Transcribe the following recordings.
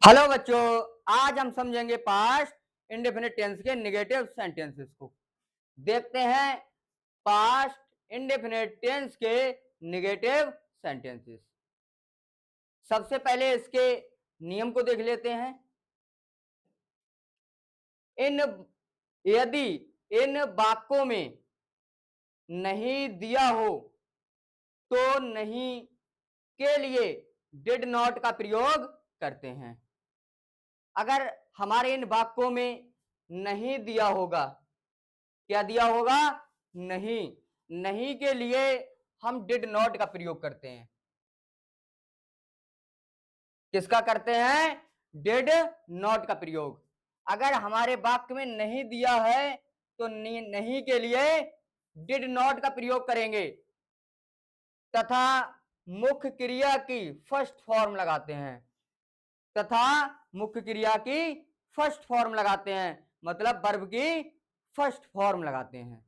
Hello बच्चों, आज हम समझेंगे पास्ट इंडेफिनिट टेंस के नेगेटिव सेंटेंसेस को। देखते हैं पास्ट इंडेफिनिट टेंस के नेगेटिव सेंटेंसेस। सबसे पहले इसके नियम को देख लेते हैं। इन यदि इन वाक्यों में नहीं दिया हो तो नहीं के लिए डिड नॉट का प्रयोग करते हैं। अगर हमारे इन वाक्यों में नहीं दिया होगा, क्या दिया होगा? नहीं। नहीं के लिए हम डिड नॉट का प्रयोग करते हैं। किसका करते हैं? डिड नॉट का प्रयोग। अगर हमारे वाक्य में नहीं दिया है तो नहीं के लिए डिड नॉट का प्रयोग करेंगे तथा मुख्य क्रिया की फर्स्ट फॉर्म लगाते हैं। तथा मुख्य क्रिया की फर्स्ट फॉर्म लगाते हैं, मतलब वर्ब की फर्स्ट फॉर्म लगाते हैं।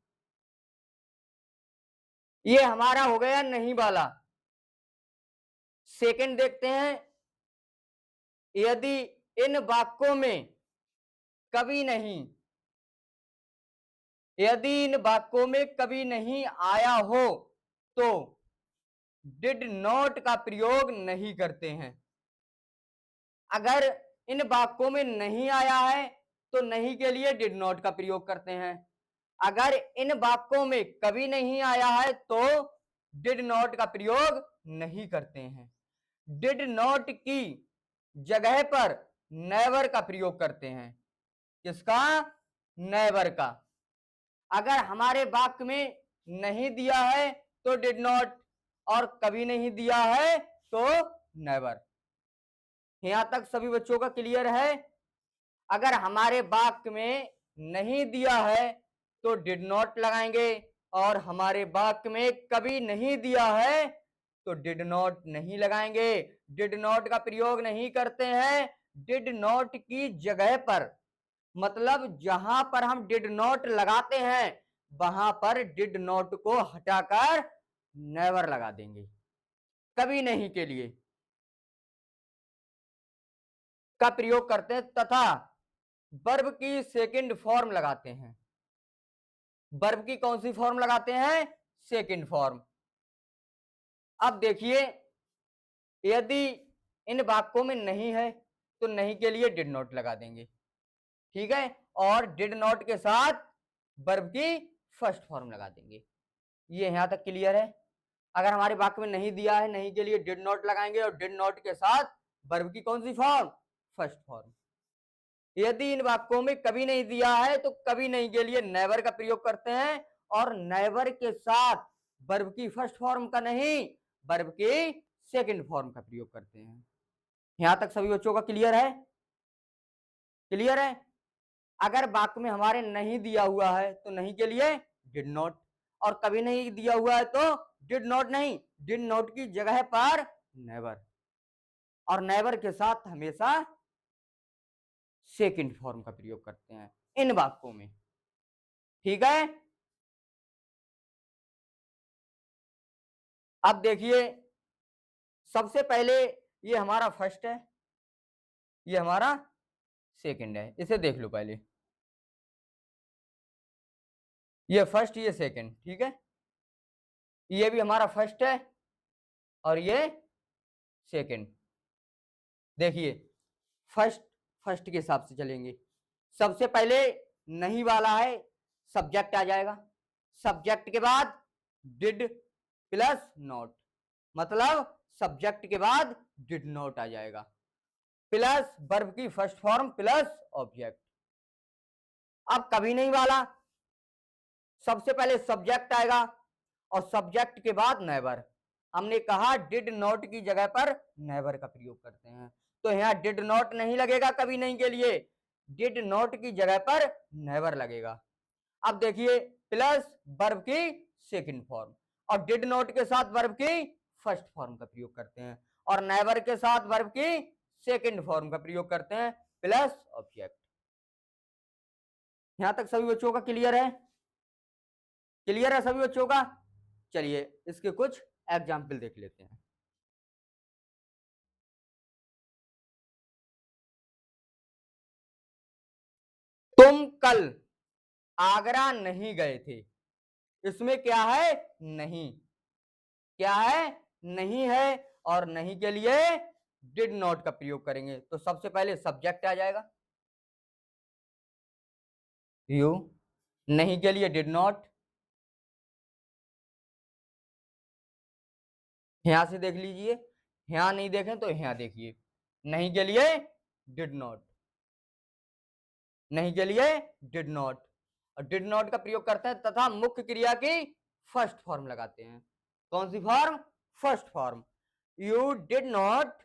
ये हमारा हो गया नहीं वाला। सेकंड देखते हैं। यदि इन वाक्यों में कभी नहीं, यदि इन वाक्यों में कभी नहीं आया हो तो डिड नॉट का प्रयोग नहीं करते हैं। अगर इन वाक्यों में नहीं आया है तो नहीं के लिए डिड नॉट का प्रयोग करते हैं। अगर इन वाक्यों में कभी नहीं आया है तो डिड नॉट का प्रयोग नहीं करते हैं। डिड नॉट की जगह पर नेवर का प्रयोग करते हैं। किसका? नेवर का। अगर हमारे वाक्य में नहीं दिया है तो डिड नॉट, और कभी नहीं दिया है तो नेवर। यहां तक सभी बच्चों का क्लियर है? अगर हमारे वाक्य में नहीं दिया है तो डिड नॉट लगाएंगे, और हमारे वाक्य में कभी नहीं दिया है तो डिड नॉट नहीं लगाएंगे। डिड नॉट का प्रयोग नहीं करते हैं। डिड नॉट की जगह पर, मतलब जहां पर हम डिड नॉट लगाते हैं वहां पर डिड नॉट को हटाकर नेवर लगा देंगे। कभी नहीं के लिए का प्रयोग करते हैं तथा वर्ब की सेकंड फॉर्म लगाते हैं। वर्ब की कौन सी फॉर्म लगाते हैं? Second form. अब देखिए, यदि इन वाक्यों में नहीं है तो नहीं के लिए डिड नॉट लगा देंगे, ठीक है, और डिड नॉट के साथ वर्ब की फर्स्ट फॉर्म लगा देंगे। ये यहां तक क्लियर है? अगर हमारे वाक्य में नहीं दिया है, नहीं के लिए डिड नॉट लगाएंगे और डिड नॉट के साथ वर्ब की कौन सी फॉर्म? First form. यदि इन वाक्यों में कभी नहीं दिया है तो कभी नहीं के लिए नेवर का प्रयोग करते हैं, और नेवर के साथ वर्ब की फर्स्ट फॉर्म का नहीं, वर्ब की सेकंड फॉर्म का प्रयोग करते हैं। यहां तक सभी बच्चों का क्लियर है? क्लियर है? अगर वाक्य में हमारे नहीं दिया हुआ है तो नहीं के लिए डिड नॉट, और कभी नहीं दिया हुआ है तो डिड नॉट नहीं, डिड नॉट की जगह पर नेवर, और नेवर के साथ हमेशा सेकंड फॉर्म का प्रयोग करते हैं इन वाक्यों में। ठीक है? अब देखिए, सबसे पहले ये हमारा फर्स्ट है, ये हमारा सेकंड है। इसे देख लो पहले। ये फर्स्ट, ये सेकंड, ठीक है। ये भी हमारा फर्स्ट है और ये सेकंड। देखिए, फर्स्ट फर्स्ट के हिसाब से चलेंगे। सबसे पहले नहीं वाला है, सब्जेक्ट आ जाएगा। सब्जेक्ट के बाद डिड प्लस नॉट, मतलब सब्जेक्ट के बाद डिड नॉट आ जाएगा, प्लस वर्ब की फर्स्ट फॉर्म प्लस ऑब्जेक्ट। अब कभी नहीं वाला, सबसे पहले सब्जेक्ट आएगा और सब्जेक्ट के बाद नेवर। हमने कहा डिड नॉट की जगह पर नेवर का प्रयोग करते हैं, तो यहाँ डिड नॉट नहीं लगेगा कभी नहीं के लिए, डिड नॉट की जगह पर नेवर लगेगा। अब देखिए, प्लस वर्ब की सेकंड फॉर्म, और डिड नॉट के साथ वर्ब की फर्स्ट फॉर्म का प्रयोग करते हैं, और नेवर के साथ वर्ब की सेकंड फॉर्म का प्रयोग करते हैं, प्लस ऑब्जेक्ट। यहां तक सभी बच्चों का क्लियर है? क्लियर है सभी बच्चों का? चलिए इसके कुछ एग्जाम्पल देख लेते हैं। तुम कल आगरा नहीं गए थे। इसमें क्या है? नहीं। क्या है? नहीं है। और नहीं के लिए डिड नॉट का प्रयोग करेंगे। तो सबसे पहले सब्जेक्ट आ जाएगा, यू। नहीं के लिए डिड नॉट। यहां से देख लीजिए, यहां नहीं देखें तो यहां देखिए। नहीं के लिए डिड नॉट, नहीं के लिए डिड नॉट। और डिड नॉट का प्रयोग करते हैं तथा मुख्य क्रिया की फर्स्ट फॉर्म लगाते हैं। कौन सी form? First form. You did not,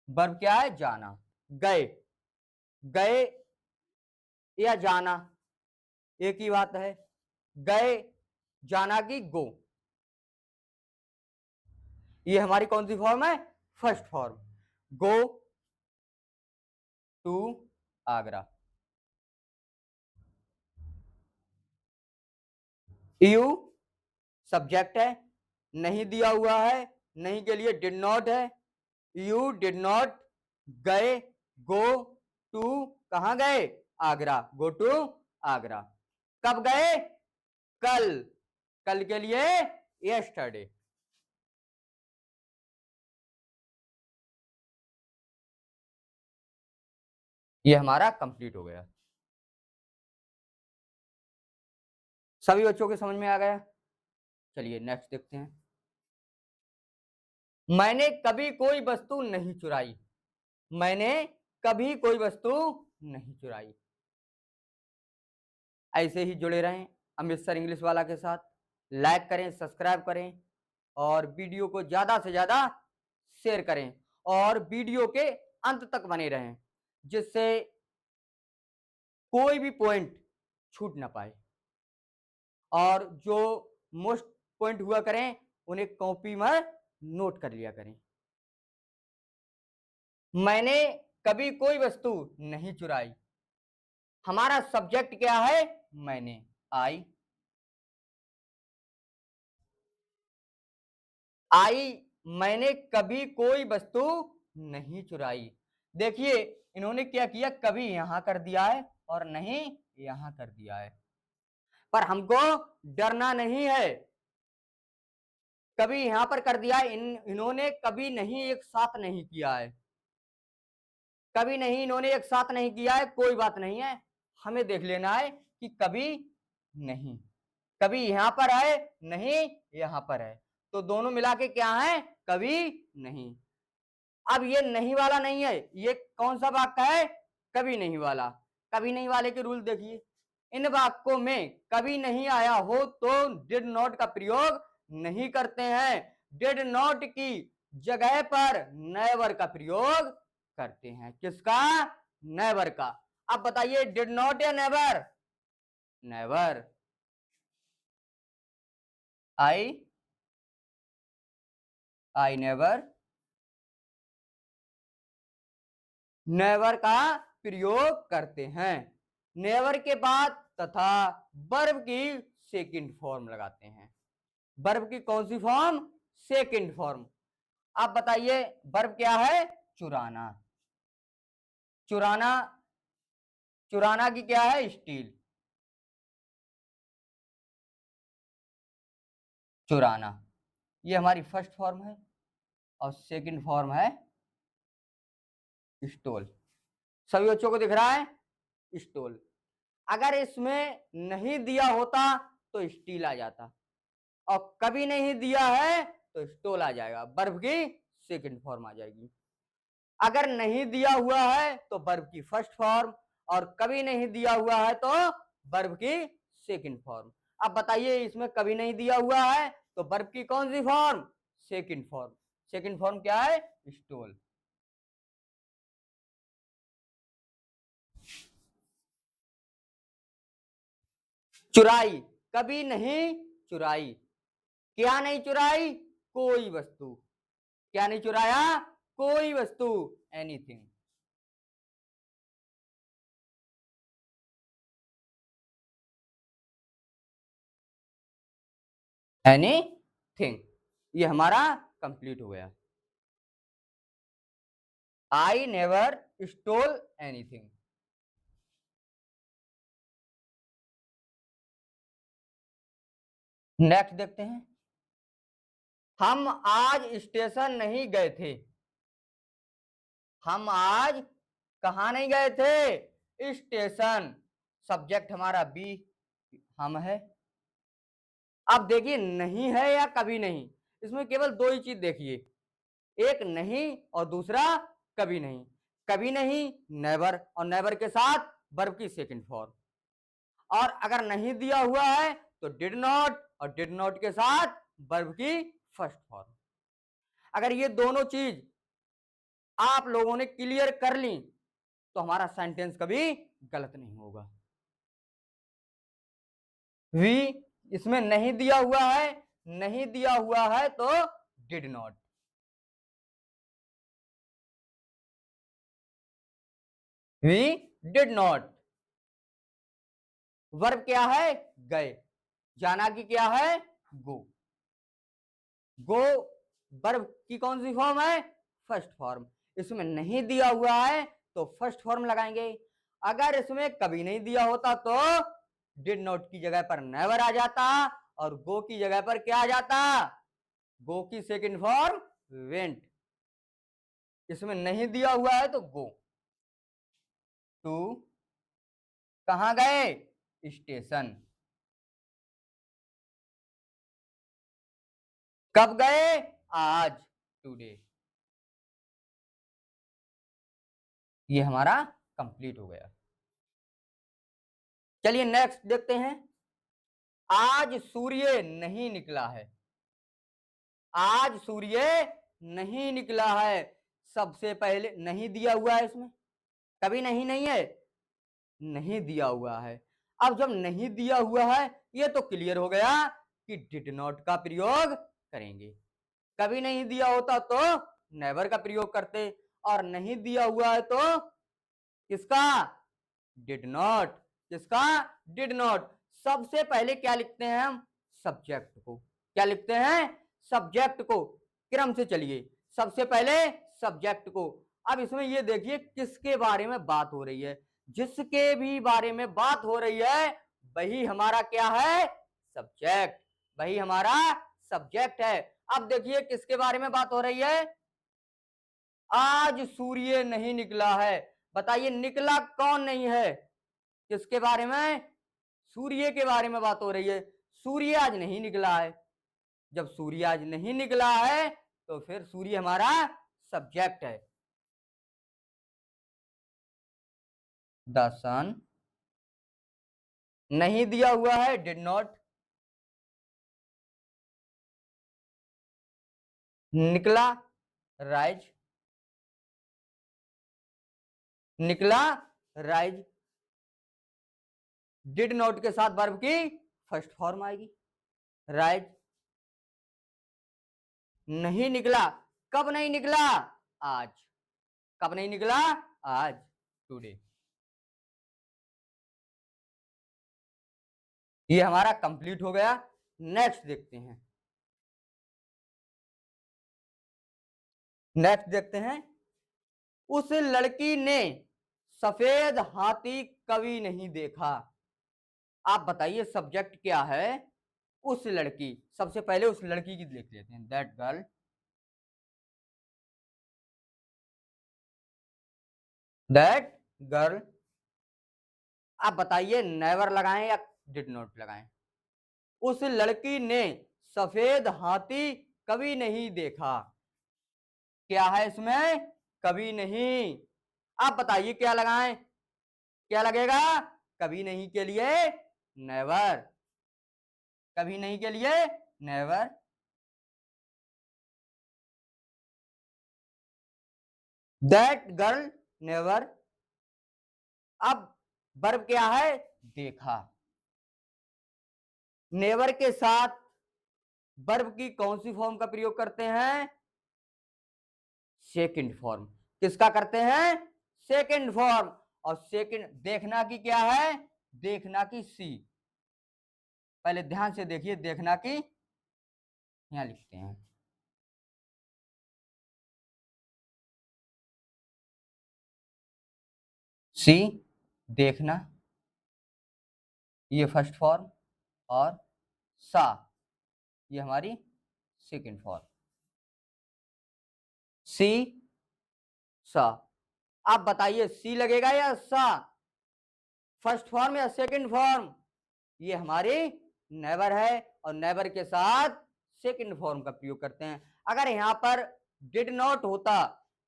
verb क्या है? जाना। गए, गए या जाना एक ही बात है। गए, जाना की गो। ये हमारी कौन सी फॉर्म है? First form. Go to Agra. You subject है, नहीं दिया हुआ है, नहीं के लिए डिड नॉट है। यू डिड नॉट गए, गो टू, कहां गए? आगरा। Go to Agra. कब गए? कल। कल के लिए यस्टरडे। ये हमारा कंप्लीट हो गया। सभी बच्चों के समझ में आ गया? चलिए नेक्स्ट देखते हैं। मैंने कभी कोई वस्तु नहीं चुराई। मैंने कभी कोई वस्तु नहीं चुराई। ऐसे ही जुड़े रहें अमृतसर इंग्लिश वाला के साथ। लाइक करें, सब्सक्राइब करें और वीडियो को ज्यादा से ज्यादा शेयर करें और वीडियो के अंत तक बने रहें, जिससे कोई भी पॉइंट छूट ना पाए। और जो मोस्ट पॉइंट हुआ करें उन्हें कॉपी में नोट कर लिया करें। मैंने कभी कोई वस्तु नहीं चुराई। हमारा सब्जेक्ट क्या है? मैंने, आई। आई, मैंने कभी कोई वस्तु नहीं चुराई। देखिए इन्होंने क्या किया, कभी यहां कर दिया है और नहीं यहां कर दिया है। पर हमको डरना नहीं है। कभी यहां पर कर दिया है, इन्होंने कभी नहीं एक साथ नहीं किया है। कभी नहीं इन्होंने एक साथ नहीं किया है, कोई बात नहीं है। हमें देख लेना है कि कभी नहीं, कभी यहां पर है, नहीं यहां पर है, तो दोनों मिला के क्या है? कभी नहीं। अब ये नहीं वाला नहीं है, ये कौन सा वाक्य है? कभी नहीं वाला। कभी नहीं वाले के रूल देखिए। इन वाक्यों में कभी नहीं आया हो तो डिड नॉट का प्रयोग नहीं करते हैं। डिड नॉट की जगह पर नेवर का प्रयोग करते हैं। किसका? नेवर का। अब बताइए डिड नॉट या never? Never. I, I never, never का प्रयोग करते हैं। नेवर के बाद तथा वर्ब की सेकंड फॉर्म लगाते हैं। वर्ब की कौन सी फॉर्म? Second form. आप बताइए वर्ब क्या है? चुराना। चुराना, चुराना की क्या है? स्टील। चुराना, ये हमारी फर्स्ट फॉर्म है और सेकंड फॉर्म है स्टोल। सभी बच्चों को दिख रहा है? स्टोल। अगर इसमें नहीं दिया होता तो स्टील आ जाता, और कभी नहीं दिया है तो स्टोल आ जाएगा, वर्ब की सेकंड फॉर्म आ जाएगी। अगर नहीं दिया हुआ है तो वर्ब की फर्स्ट फॉर्म, और कभी नहीं दिया हुआ है तो वर्ब की सेकंड फॉर्म। अब बताइए इसमें कभी नहीं दिया हुआ है तो वर्ब की कौन सी form? Second form. Second form क्या है? स्टोल। चुराई, कभी नहीं चुराई। क्या नहीं चुराई? कोई वस्तु। क्या नहीं चुराया? कोई वस्तु, एनीथिंग। एनीथिंग। ये हमारा कंप्लीट हो गया। I never stole anything. Next देखते हैं, हम आज स्टेशन नहीं गए थे। हम आज कहाँ नहीं गए थे? स्टेशन। सब्जेक्ट हमारा बी हम है। अब देखिए नहीं है या कभी नहीं, इसमें केवल दो ही चीज देखिए, एक नहीं और दूसरा कभी नहीं। कभी नहीं नेवर, और नेवर के साथ वर्ब की सेकंड फॉर्म। और अगर नहीं दिया हुआ है तो डिड नॉट, और डिड नॉट के साथ वर्ब की फर्स्ट फॉर्म। अगर ये दोनों चीज आप लोगों ने क्लियर कर ली तो हमारा सेंटेंस कभी गलत नहीं होगा। वी इसमें नहीं दिया हुआ है, नहीं दिया हुआ है तो did not. We did not. Verb क्या है? गए। जाना की क्या है? गो। गो वर्ब की कौन सी फॉर्म है? First form. इसमें नहीं दिया हुआ है तो फर्स्ट फॉर्म लगाएंगे। अगर इसमें कभी नहीं दिया होता तो डिड नॉट की जगह पर नेवर आ जाता, और गो की जगह पर क्या आ जाता? गो की सेकंड फॉर्म वेंट। इसमें नहीं दिया हुआ है तो गो टू, कहां गए? स्टेशन। कब गए? आज, टुडे। ये हमारा कंप्लीट हो गया। चलिए नेक्स्ट देखते हैं, आज सूर्य नहीं निकला है। आज सूर्य नहीं निकला है। सबसे पहले नहीं दिया हुआ है इसमें, कभी नहीं नहीं है, नहीं दिया हुआ है। अब जब नहीं दिया हुआ है ये तो क्लियर हो गया कि डिड नॉट का प्रयोग करेंगे। कभी नहीं दिया होता तो नेवर का प्रयोग करते, और नहीं दिया हुआ है तो किसका? Did not. किसका? Did not. सबसे पहले क्या लिखते हैं हम? सब्जेक्ट को। क्या लिखते हैं? सब्जेक्ट को। क्रम से चलिए, सबसे पहले सब्जेक्ट को। अब इसमें ये देखिए किसके बारे में बात हो रही है। जिसके भी बारे में बात हो रही है वही हमारा क्या है? सब्जेक्ट। वही हमारा सब्जेक्ट है। अब देखिए किसके बारे में बात हो रही है? आज सूर्य नहीं निकला है। बताइए निकला कौन नहीं है? किसके बारे में? सूर्य के बारे में बात हो रही है। सूर्य आज नहीं निकला है। जब सूर्य आज नहीं निकला है तो फिर सूर्य हमारा सब्जेक्ट है। द सन नहीं दिया हुआ है, डिड नॉट। निकला, राइज। निकला, राइज। डिड नॉट के साथ वर्ब की फर्स्ट फॉर्म आएगी, राइज। नहीं निकला, कब नहीं निकला? आज। कब नहीं निकला? आज, टुडे। ये हमारा कंप्लीट हो गया। नेक्स्ट देखते हैं, नेक्स्ट देखते हैं, उस लड़की ने सफेद हाथी कभी नहीं देखा। आप बताइए सब्जेक्ट क्या है? उस लड़की। सबसे पहले उस लड़की की देख लेते हैं, दैट गर्ल। That girl. आप बताइए नेवर लगाएं या डिड नॉट लगाएं? उस लड़की ने सफेद हाथी कभी नहीं देखा। क्या है इसमें? कभी नहीं। आप बताइए क्या लगाएं? क्या लगेगा? कभी नहीं के लिए नेवर। कभी नहीं के लिए नेवर। That girl never. अब वर्ब क्या है? देखा। नेवर के साथ वर्ब की कौन सी फॉर्म का प्रयोग करते हैं? Second form. किसका करते हैं? Second form. और सेकंड देखना की क्या है? देखना की सी। पहले ध्यान से देखिए, देखना की यहां लिखते हैं, सी देखना, ये फर्स्ट फॉर्म, और सा ये हमारी सेकंड फॉर्म। सी सा। आप बताइए सी लगेगा या सा, फर्स्ट फॉर्म या सेकंड फॉर्म? ये हमारी नेवर है और नेवर के साथ सेकंड फॉर्म का प्रयोग करते हैं। अगर यहां पर डिड नॉट होता,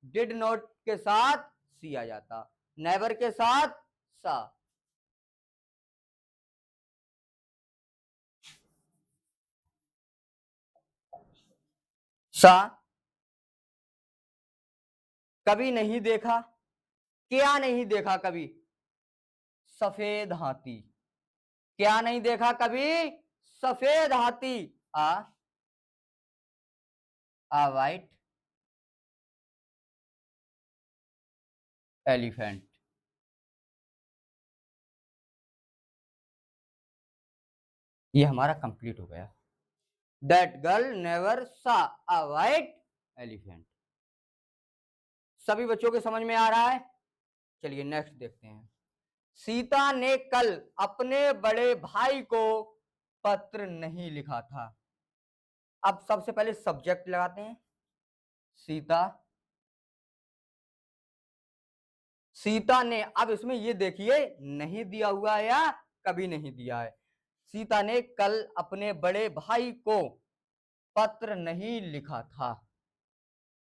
डिड नॉट के साथ सी आ जाता, नेवर के साथ सा। सा कभी नहीं देखा, क्या नहीं देखा कभी? सफेद हाथी। क्या नहीं देखा कभी? सफेद हाथी। आ वाइट एलिफेंट। ये हमारा कंप्लीट हो गया। दैट गर्ल नेवर सा अ वाइट एलिफेंट। सभी बच्चों के समझ में आ रहा है? चलिए नेक्स्ट देखते हैं। सीता ने कल अपने बड़े भाई को पत्र नहीं लिखा था। अब सबसे पहले सब्जेक्ट लगाते हैं। सीता, सीता ने, अब इसमें ये देखिए नहीं दिया हुआ है या कभी नहीं दिया है। सीता ने कल अपने बड़े भाई को पत्र नहीं लिखा था।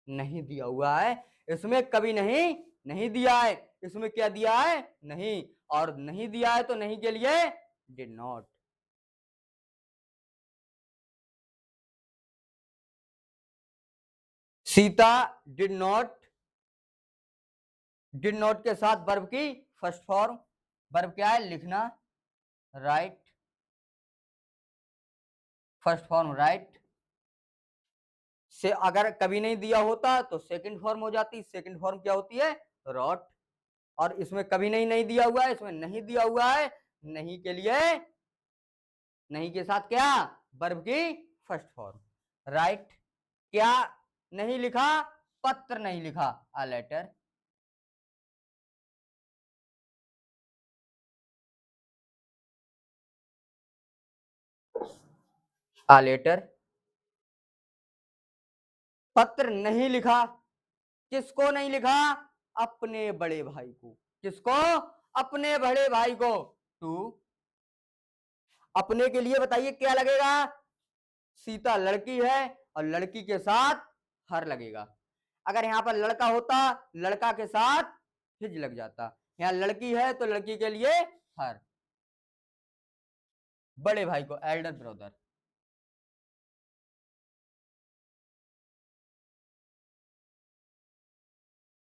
नहीं दिया हुआ है, इसमें कभी नहीं नहीं दिया है, इसमें क्या दिया है? नहीं। और नहीं दिया है तो नहीं के लिए did not. Sita did not, did not के साथ वर्ब की फर्स्ट फॉर्म। वर्ब क्या है? लिखना, राइट। फर्स्ट फॉर्म राइट से अगर कभी नहीं दिया होता तो सेकंड फॉर्म हो जाती। सेकंड फॉर्म क्या होती है? रॉट। और इसमें कभी नहीं नहीं दिया हुआ है, इसमें नहीं दिया हुआ है, नहीं के लिए, नहीं के साथ क्या? वर्ब की फर्स्ट फॉर्म राइट। क्या नहीं लिखा? पत्र नहीं लिखा, अ लेटर। A letter. पत्र नहीं लिखा, किसको नहीं लिखा? अपने बड़े भाई को। किसको? अपने बड़े भाई को। टू। अपने के लिए बताइए क्या लगेगा? सीता लड़की है और लड़की के साथ हर लगेगा। अगर यहां पर लड़का होता, लड़का के साथ हिज लग जाता। यहां लड़की है तो लड़की के लिए हर। बड़े भाई को एल्डर ब्रदर।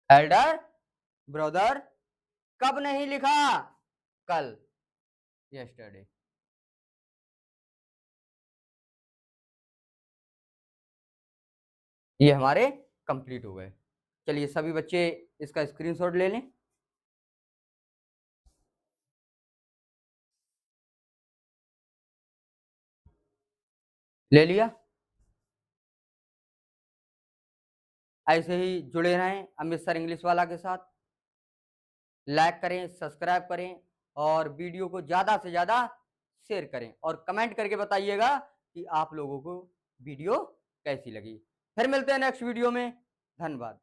Elder brother. कब नहीं लिखा? कल, यस्टरडे। ये हमारे कंप्लीट हो गए। चलिए सभी बच्चे इसका स्क्रीनशॉट ले लें। ले लिया? ऐसे ही जुड़े रहें अमृतसर इंग्लिश वाला के साथ। लाइक करें, सब्सक्राइब करें और वीडियो को ज़्यादा से ज़्यादा शेयर करें और कमेंट करके बताइएगा कि आप लोगों को वीडियो कैसी लगी। फिर मिलते हैं नेक्स्ट वीडियो में। धन्यवाद।